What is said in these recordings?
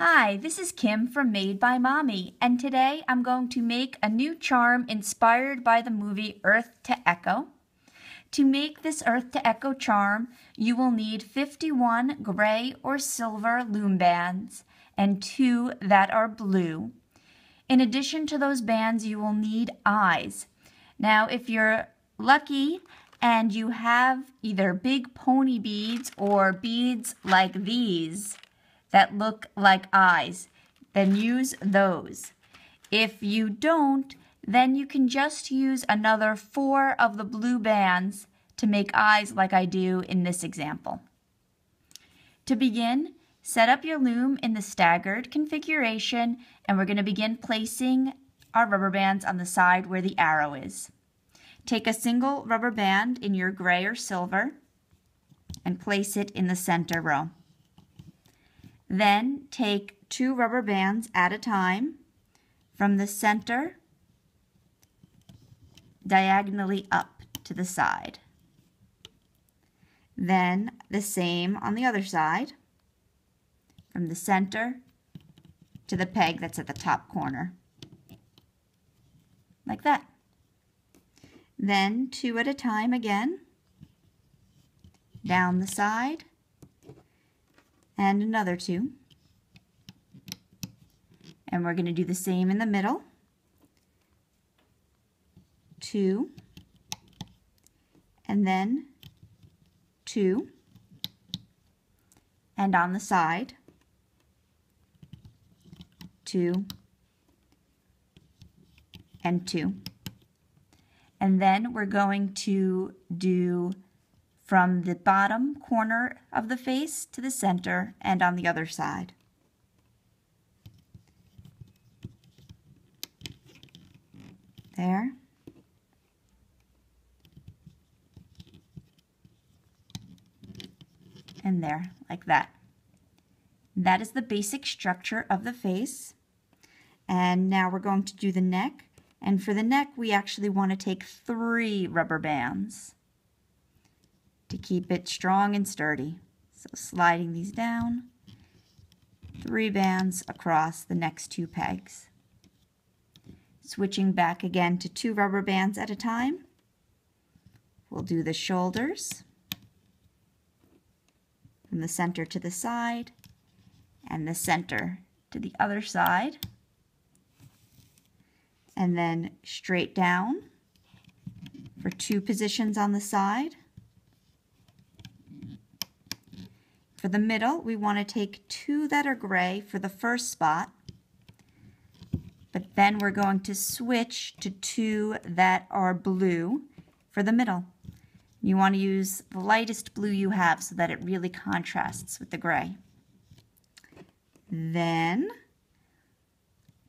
Hi, this is Kim from Made by Mommy, and today I'm going to make a new charm inspired by the movie Earth to Echo. To make this Earth to Echo charm, you will need 51 gray or silver loom bands and 2 that are blue. In addition to those bands, you will need eyes. Now, if you're lucky and you have either big pony beads or beads like these that look like eyes, then use those. If you don't, then you can just use another 4 of the blue bands to make eyes like I do in this example. To begin, set up your loom in the staggered configuration, and we're going to begin placing our rubber bands on the side where the arrow is. Take a single rubber band in your gray or silver and place it in the center row. Then take 2 rubber bands at a time from the center diagonally up to the side. Then the same on the other side, from the center to the peg that's at the top corner, like that. Then 2 at a time again, down the side, and another 2. And we're going to do the same in the middle. 2, and then 2, and on the side, 2, and 2. And then we're going to do from the bottom corner of the face to the center and on the other side. There. And there, like that. That is the basic structure of the face. And now we're going to do the neck. And for the neck, we actually want to take 3 rubber bands to keep it strong and sturdy. So sliding these down, 3 bands across the next 2 pegs. Switching back again to 2 rubber bands at a time. We'll do the shoulders from the center to the side and the center to the other side. And then straight down for 2 positions on the side. For the middle, we want to take 2 that are gray for the first spot, but then we're going to switch to 2 that are blue for the middle. You want to use the lightest blue you have so that it really contrasts with the gray. Then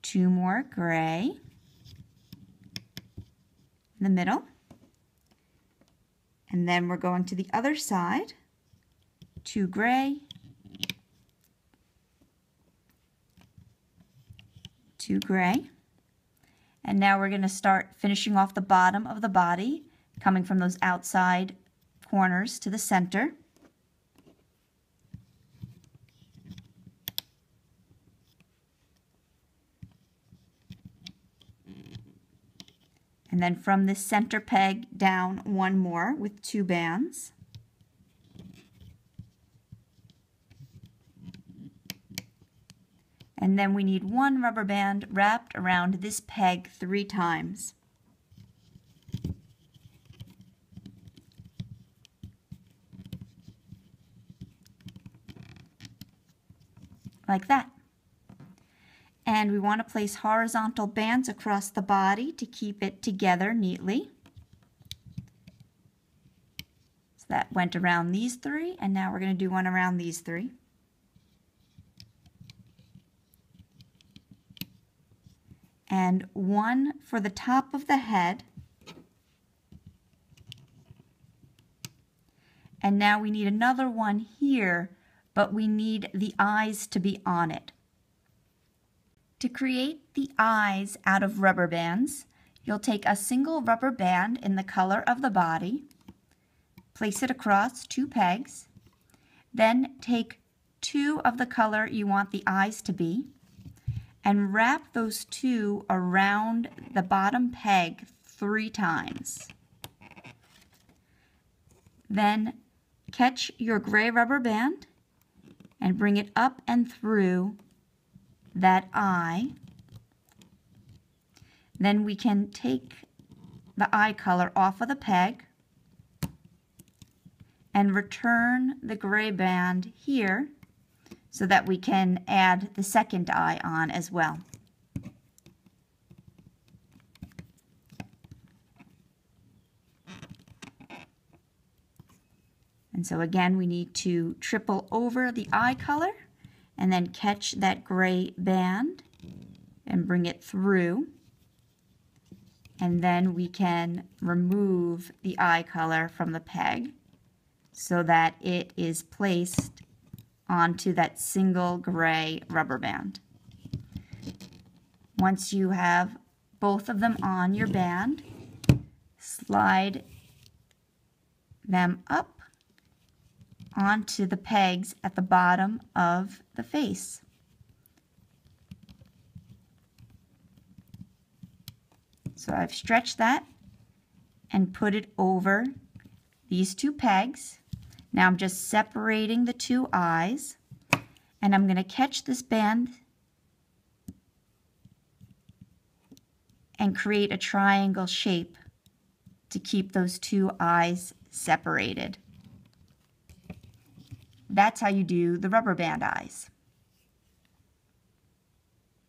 2 more gray in the middle, and then we're going to the other side, 2 gray, 2 gray, and now we're going to start finishing off the bottom of the body, coming from those outside corners to the center. And then from this center peg down 1 more with 2 bands. And then we need 1 rubber band wrapped around this peg 3 times. Like that. And we want to place horizontal bands across the body to keep it together neatly. So that went around these 3, and now we're going to do one around these 3. And 1 for the top of the head. And now we need another one here, but we need the eyes to be on it. To create the eyes out of rubber bands, you'll take a single rubber band in the color of the body, place it across 2 pegs, then take 2 of the color you want the eyes to be and wrap those 2 around the bottom peg 3 times. Then catch your gray rubber band and bring it up and through that eye. Then we can take the eye color off of the peg and return the gray band here so that we can add the second eye on as well. And so again, we need to triple over the eye color and then catch that gray band and bring it through. And then we can remove the eye color from the peg so that it is placed onto that single gray rubber band. Once you have both of them on your band, slide them up onto the pegs at the bottom of the face. So I've stretched that and put it over these 2 pegs. Now I'm just separating the 2 eyes, and I'm going to catch this band and create a triangle shape to keep those 2 eyes separated. That's how you do the rubber band eyes.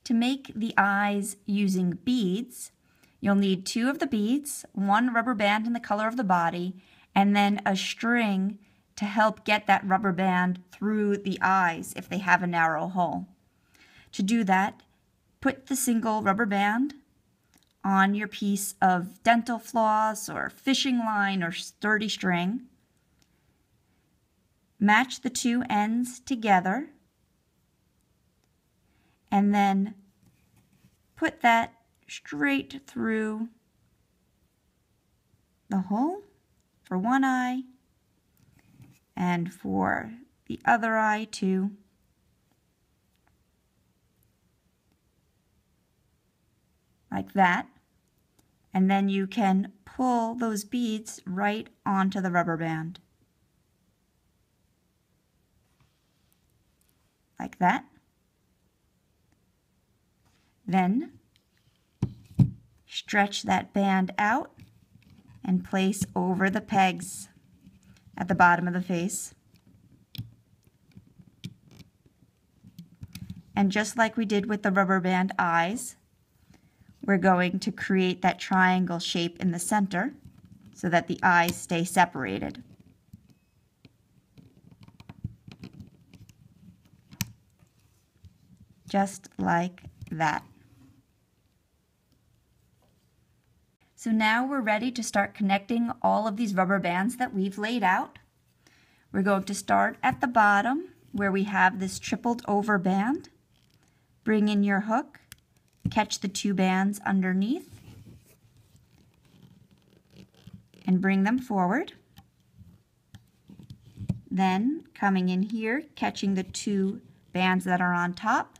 To make the eyes using beads, you'll need 2 of the beads, 1 rubber band in the color of the body, and then a string to help get that rubber band through the eyes if they have a narrow hole. To do that, put the single rubber band on your piece of dental floss or fishing line or sturdy string. Match the 2 ends together and then put that straight through the hole for one eye and for the other eye too. Like that. And then you can pull those beads right onto the rubber band. Like that. Then stretch that band out and place over the pegs at the bottom of the face. And just like we did with the rubber band eyes, we're going to create that triangle shape in the center so that the eyes stay separated. Just like that. So now we're ready to start connecting all of these rubber bands that we've laid out. We're going to start at the bottom where we have this tripled over band. Bring in your hook, catch the 2 bands underneath, and bring them forward. Then coming in here, catching the 2 bands that are on top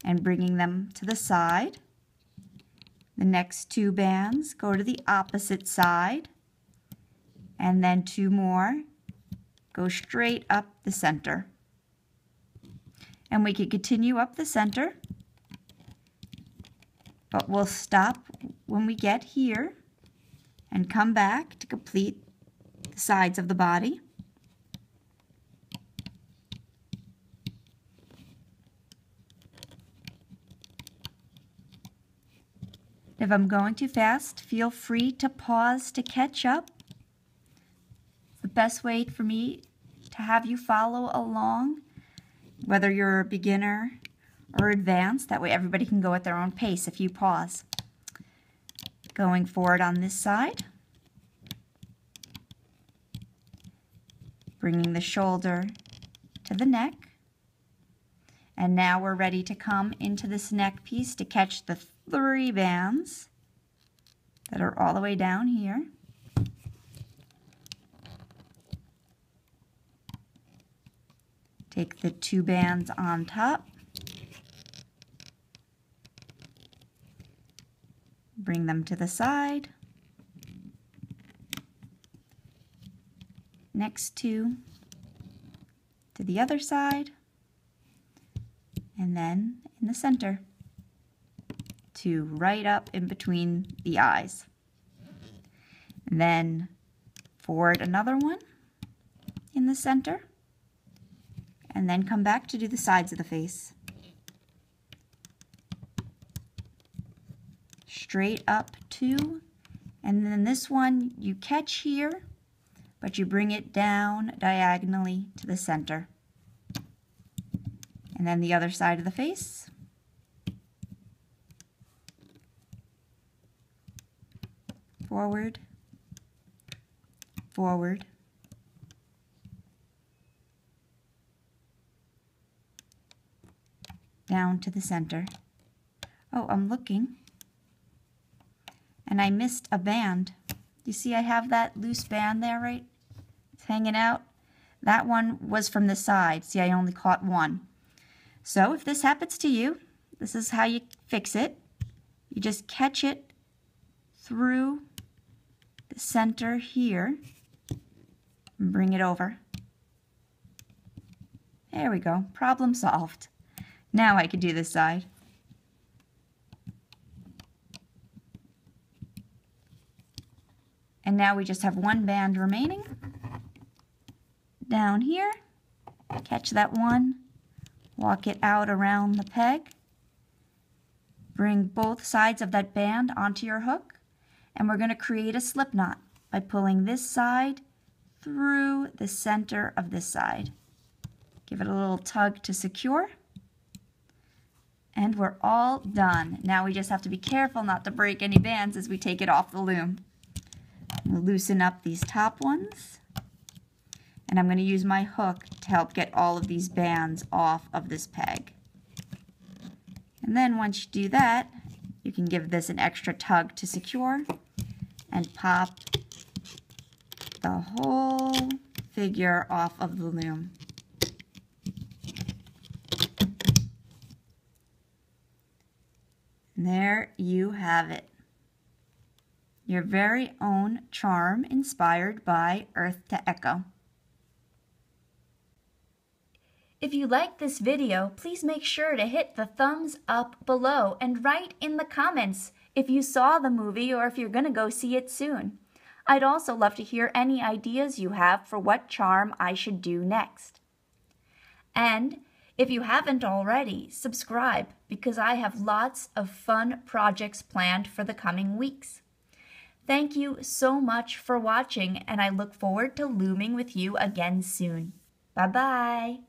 and bringing them to the side. The next 2 bands go to the opposite side, and then 2 more go straight up the center. And we can continue up the center, but we'll stop when we get here and come back to complete the sides of the body. If I'm going too fast, feel free to pause to catch up. It's the best way for me to have you follow along, whether you're a beginner or advanced. That way everybody can go at their own pace if you pause. Going forward on this side. Bringing the shoulder to the neck. And now we're ready to come into this neck piece to catch the 3 bands that are all the way down here. Take the 2 bands on top, bring them to the side, next to the other side, and then in the center to right up in between the eyes. And then forward another one in the center, and then come back to do the sides of the face. Straight up 2, and then this one you catch here, but you bring it down diagonally to the center. And then the other side of the face. Forward, forward, down to the center. Oh, I'm looking, and I missed a band. You see I have that loose band there, right? It's hanging out. That one was from the side. See, I only caught one. So if this happens to you, this is how you fix it. You just catch it through the center here and bring it over. There we go. Problem solved. Now I can do this side. And now we just have 1 band remaining. Down here, catch that one, walk it out around the peg, bring both sides of that band onto your hook, and we're going to create a slip knot by pulling this side through the center of this side. Give it a little tug to secure, and we're all done. Now we just have to be careful not to break any bands as we take it off the loom. We'll loosen up these top ones, and I'm going to use my hook to help get all of these bands off of this peg. And then once you do that, you can give this an extra tug to secure and pop the whole figure off of the loom. And there you have it. Your very own charm inspired by Earth to Echo. If you like this video, please make sure to hit the thumbs up below and write in the comments if you saw the movie or if you're going to go see it soon. I'd also love to hear any ideas you have for what charm I should do next. And if you haven't already, subscribe because I have lots of fun projects planned for the coming weeks. Thank you so much for watching, and I look forward to looming with you again soon. Bye-bye.